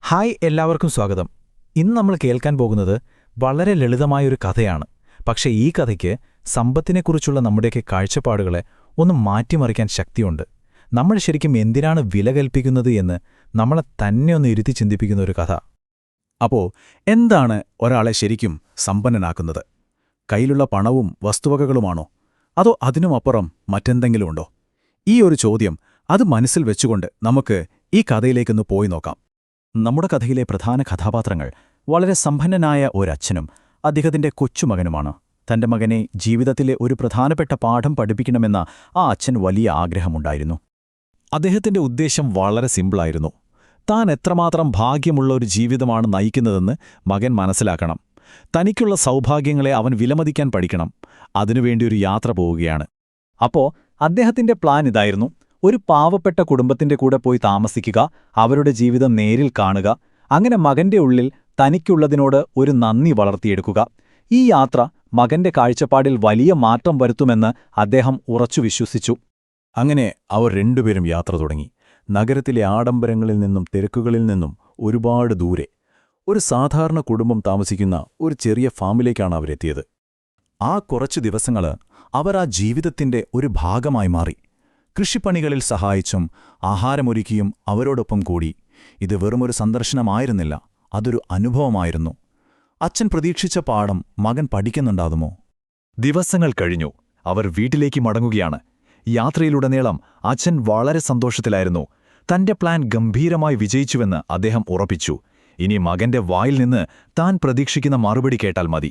Hi എല്ലാവർക്കും സ്വാഗതം. ഇന്ന് നമ്മൾ കേൾക്കാൻ പോകുന്നത് വളരെ ലളിതമായൊരു കഥയാണ്. പക്ഷേ ഈ കഥയ്ക്ക് സമ്പത്തിനെക്കുറിച്ചുള്ള നമ്മുടെയൊക്കെ കാഴ്ചപ്പാടുകളെ ഒന്ന് മാറ്റിമറിക്കാൻ ശക്തിയുണ്ട്. നമ്മൾ ശരിക്കും എന്തിനാണ് വില കൽപ്പിക്കുന്നത് എന്ന് നമ്മളെ തന്നെ ഒന്ന് ഇരുത്തി ചിന്തിപ്പിക്കുന്ന ഒരു കഥ. അപ്പോ എന്താണ് ഒരാളെ ശരിക്കും സമ്പന്നനാക്കുന്നത്? കയ്യിലുള്ള പണവും വസ്തുവകകളുമാണോ? അതോ അതിനുമപ്പുറം മറ്റെന്തെങ്കിലുമുണ്ടോ? ഈ ഒരു ചോദ്യം അത് മനസ്സിൽ വെച്ചുകൊണ്ട് നമുക്ക് ഈ കഥയിലേക്കൊന്ന് പോയി നോക്കാം. നമ്മുടെ കഥയിലെ പ്രധാന കഥാപാത്രങ്ങൾ വളരെ സമ്പന്നനായ ഒരച്ഛനും അദ്ദേഹത്തിന്റെ കൊച്ചുമകനുമാണ്. തന്റെ മകനെ ജീവിതത്തിലെ ഒരു പ്രധാനപ്പെട്ട പാഠം പഠിപ്പിക്കണമെന്ന ആ അച്ഛൻ വലിയ ആഗ്രഹമുണ്ടായിരുന്നു. അദ്ദേഹത്തിന്റെ ഉദ്ദേശം വളരെ സിമ്പിളായിരുന്നു. താൻ എത്രമാത്രം ഭാഗ്യമുള്ള ഒരു ജീവിതമാണ് നയിക്കുന്നതെന്ന് മകൻ മനസ്സിലാക്കണം. തനിക്കുള്ള സൗഭാഗ്യങ്ങളെ അവൻ വിലമതിക്കാൻ പഠിക്കണം. അതിനുവേണ്ടി ഒരു യാത്ര പോവുകയാണ്. അപ്പോ അദ്ദേഹത്തിന്റെ പ്ലാൻ ഇതായിരുന്നു: ഒരു പാവപ്പെട്ട കുടുംബത്തിന്റെ കൂടെ പോയി താമസിക്കുക, അവരുടെ ജീവിതം നേരിൽ കാണുക, അങ്ങനെ മകന്റെ ഉള്ളിൽ തനിക്കുള്ളതിനോട് ഒരു നന്ദി വളർത്തിയെടുക്കുക. ഈ യാത്ര മകന്റെ കാഴ്ചപ്പാടിൽ വലിയ മാറ്റം വരുത്തുമെന്ന് അദ്ദേഹം ഉറച്ചു വിശ്വസിച്ചു. അങ്ങനെ അവർ രണ്ടുപേരും യാത്ര തുടങ്ങി. നഗരത്തിലെ ആഡംബരങ്ങളിൽ നിന്നും തിരക്കുകളിൽ നിന്നും ഒരുപാട് ദൂരെ ഒരു സാധാരണ കുടുംബം താമസിക്കുന്ന ഒരു ചെറിയ ഫാമിലേക്കാണ് അവരെത്തിയത്. ആ കുറച്ചു ദിവസങ്ങൾ അവർ ആ ജീവിതത്തിന്റെ ഒരു ഭാഗമായി മാറി. കൃഷിപ്പണികളിൽ സഹായിച്ചും ആഹാരമൊരുക്കിയും അവരോടൊപ്പം കൂടി. ഇത് വെറുമൊരു സന്ദർശനമായിരുന്നില്ല, അതൊരു അനുഭവമായിരുന്നു. അച്ഛൻ പ്രതീക്ഷിച്ച പാഠം മകൻ പഠിക്കുന്നുണ്ടാകുമോ? ദിവസങ്ങൾ കഴിഞ്ഞു. അവർ വീട്ടിലേക്ക് മടങ്ങുകയാണ്. യാത്രയിലുടനീളം അച്ഛൻ വളരെ സന്തോഷത്തിലായിരുന്നു. തന്റെ പ്ലാൻ ഗംഭീരമായി വിജയിച്ചുവെന്ന് അദ്ദേഹം ഉറപ്പിച്ചു. ഇനി മകന്റെ വായിൽ നിന്ന് താൻ പ്രതീക്ഷിക്കുന്ന മറുപടി കേട്ടാൽ മതി.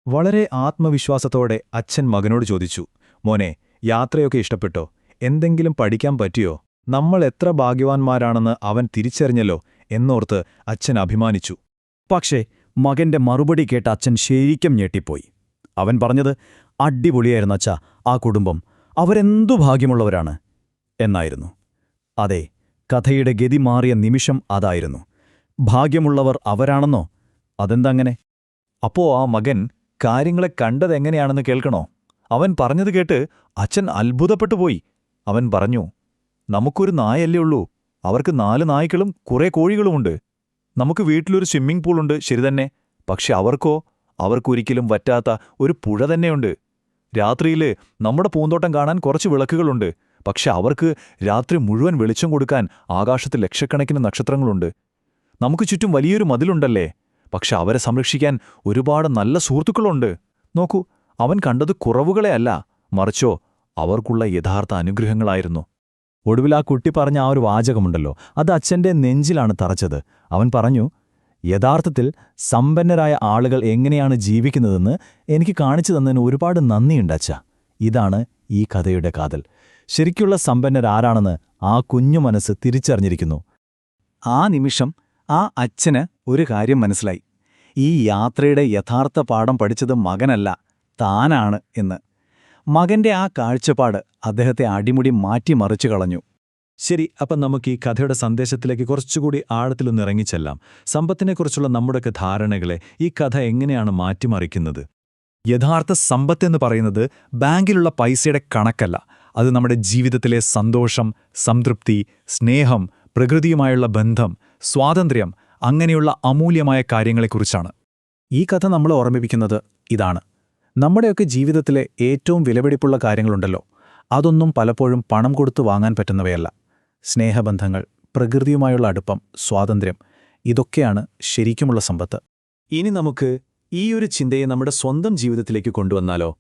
വളരെ ആത്മവിശ്വാസത്തോടെ അച്ഛൻ മകനോട് ചോദിച്ചു, മോനെ, യാത്രയൊക്കെ ഇഷ്ടപ്പെട്ടോ? എന്തെങ്കിലും പഠിക്കാൻ പറ്റിയോ? നമ്മൾ എത്ര ഭാഗ്യവാന്മാരാണെന്ന് അവൻ തിരിച്ചറിഞ്ഞല്ലോ എന്നോർത്ത് അച്ഛൻ അഭിമാനിച്ചു. പക്ഷേ മകന്റെ മറുപടി കേട്ട അച്ഛൻ ശരിക്കും ഞെട്ടിപ്പോയി. അവൻ പറഞ്ഞത്, അടിപൊളിയായിരുന്നു അച്ഛാ ആ കുടുംബം, അവരെന്തു ഭാഗ്യമുള്ളവരാണ് എന്നായിരുന്നു. അതെ, കഥയുടെ ഗതി മാറിയ നിമിഷം അതായിരുന്നു. ഭാഗ്യമുള്ളവർ അവരാണെന്നോ? അതെന്തങ്ങനെ? അപ്പോ ആ മകൻ കാര്യങ്ങളെ കണ്ടതെങ്ങനെയാണെന്ന് കേൾക്കണോ? അവൻ പറഞ്ഞത് കേട്ട് അച്ഛൻ അത്ഭുതപ്പെട്ടുപോയി. അവൻ പറഞ്ഞു, നമുക്കൊരു നായല്ലേ ഉള്ളൂ, അവർക്ക് 4 നായ്ക്കളും കുറേ കോഴികളുമുണ്ട്. നമുക്ക് വീട്ടിലൊരു സ്വിമ്മിംഗ് പൂളുണ്ട്, ശരിതന്നെ. പക്ഷെ അവർക്കൊരിക്കലും വറ്റാത്ത ഒരു പുഴ തന്നെയുണ്ട്. രാത്രിയില് നമ്മുടെ പൂന്തോട്ടം കാണാൻ കുറച്ച് വിളക്കുകളുണ്ട്. പക്ഷെ അവർക്ക് രാത്രി മുഴുവൻ വെളിച്ചം കൊടുക്കാൻ ആകാശത്ത് ലക്ഷക്കണക്കിന് നക്ഷത്രങ്ങളുണ്ട്. നമുക്ക് ചുറ്റും വലിയൊരു മതിലുണ്ടല്ലേ, പക്ഷെ അവരെ സംരക്ഷിക്കാൻ ഒരുപാട് നല്ല സുഹൃത്തുക്കളുണ്ട്. നോക്കൂ, അവൻ കണ്ടത് കുറവുകളെയല്ല, മറിച്ചോ അവർക്കുള്ള യഥാർത്ഥ അനുഗ്രഹങ്ങളായിരുന്നു. ഒടുവിൽ ആ കുട്ടി പറഞ്ഞ ആ ഒരു വാചകമുണ്ടല്ലോ, അത് അച്ഛന്റെ നെഞ്ചിലാണ് തറച്ചത്. അവൻ പറഞ്ഞു, യഥാർത്ഥത്തിൽ സമ്പന്നരായ ആളുകൾ എങ്ങനെയാണ് ജീവിക്കുന്നതെന്ന് എനിക്ക് കാണിച്ചു തന്നതിന് ഒരുപാട് നന്ദിയുണ്ട് അച്ഛാ. ഇതാണ് ഈ കഥയുടെ കാതൽ. ശരിക്കുള്ള സമ്പന്നരാരാണെന്ന് ആ കുഞ്ഞു മനസ്സ് തിരിച്ചറിഞ്ഞിരിക്കുന്നു. ആ നിമിഷം ആ അച്ഛന് ഒരു കാര്യം മനസ്സിലായി. ഈ യാത്രയുടെ യഥാർത്ഥ പാഠം പഠിച്ചത് മകനല്ല, താനാണ് എന്ന്. മകന്റെ ആ കാഴ്ചപ്പാട് അദ്ദേഹത്തെ അടിമുടി മാറ്റിമറിച്ചു കളഞ്ഞു. ശരി, അപ്പം നമുക്ക് ഈ കഥയുടെ സന്ദേശത്തിലേക്ക് കുറച്ചുകൂടി ആഴത്തിലൊന്ന് ഇറങ്ങിച്ചെല്ലാം. സമ്പത്തിനെക്കുറിച്ചുള്ള നമ്മുടെയൊക്കെ ധാരണകളെ ഈ കഥ എങ്ങനെയാണ് മാറ്റിമറിക്കുന്നത്? യഥാർത്ഥ സമ്പത്തെന്ന് പറയുന്നത് ബാങ്കിലുള്ള പൈസയുടെ കണക്കല്ല. അത് നമ്മുടെ ജീവിതത്തിലെ സന്തോഷം, സംതൃപ്തി, സ്നേഹം, പ്രകൃതിയുമായുള്ള ബന്ധം, സ്വാതന്ത്ര്യം, അങ്ങനെയുള്ള അമൂല്യമായ കാര്യങ്ങളെക്കുറിച്ചാണ്. ഈ കഥ നമ്മളെ ഓർമ്മിപ്പിക്കുന്നത് ഇതാണ്: നമ്മുടെയൊക്കെ ജീവിതത്തിലെ ഏറ്റവും വിലപിടിപ്പുള്ള കാര്യങ്ങളുണ്ടല്ലോ, അതൊന്നും പലപ്പോഴും പണം കൊടുത്തു വാങ്ങാൻ പറ്റുന്നവയല്ല. സ്നേഹബന്ധങ്ങൾ, പ്രകൃതിയുമായുള്ള അടുപ്പം, സ്വാതന്ത്ര്യം, ഇതൊക്കെയാണ് ശരിക്കുമുള്ള സമ്പത്ത്. ഇനി നമുക്ക് ഈ ഒരു ചിന്തയെ നമ്മുടെ സ്വന്തം ജീവിതത്തിലേക്ക് കൊണ്ടുവന്നാലോ?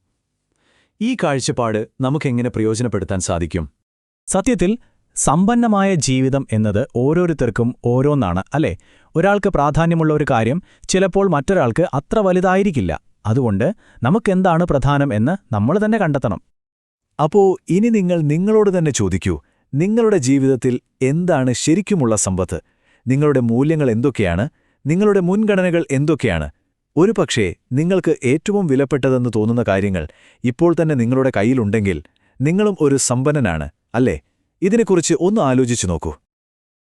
ഈ കാഴ്ചപ്പാട് നമുക്കെങ്ങനെ പ്രയോജനപ്പെടുത്താൻ സാധിക്കും? സത്യത്തിൽ സമ്പന്നമായ ജീവിതം എന്നത് ഓരോരുത്തർക്കും ഓരോന്നാണ്, അല്ലേ? ഒരാൾക്ക് പ്രാധാന്യമുള്ള ഒരു കാര്യം ചിലപ്പോൾ മറ്റൊരാൾക്ക് അത്ര വലുതായിരിക്കില്ല. അതുകൊണ്ട് നമുക്കെന്താണ് പ്രധാനം എന്ന് നമ്മൾ തന്നെ കണ്ടെത്തണം. അപ്പോ ഇനി നിങ്ങൾ നിങ്ങളോട് തന്നെ ചോദിക്കൂ, നിങ്ങളുടെ ജീവിതത്തിൽ എന്താണ് ശരിക്കുമുള്ള സമ്പത്ത്? നിങ്ങളുടെ മൂല്യങ്ങൾ എന്തൊക്കെയാണ്? നിങ്ങളുടെ മുൻഗണനകൾ എന്തൊക്കെയാണ്? ഒരുപക്ഷേ നിങ്ങൾക്ക് ഏറ്റവും വിലപ്പെട്ടതെന്ന് തോന്നുന്ന കാര്യങ്ങൾ ഇപ്പോൾ തന്നെ നിങ്ങളുടെ കയ്യിലുണ്ടെങ്കിൽ നിങ്ങളും ഒരു സമ്പന്നനാണ്, അല്ലേ? ഇതിനെക്കുറിച്ച് ഒന്ന് ആലോചിച്ചു നോക്കൂ.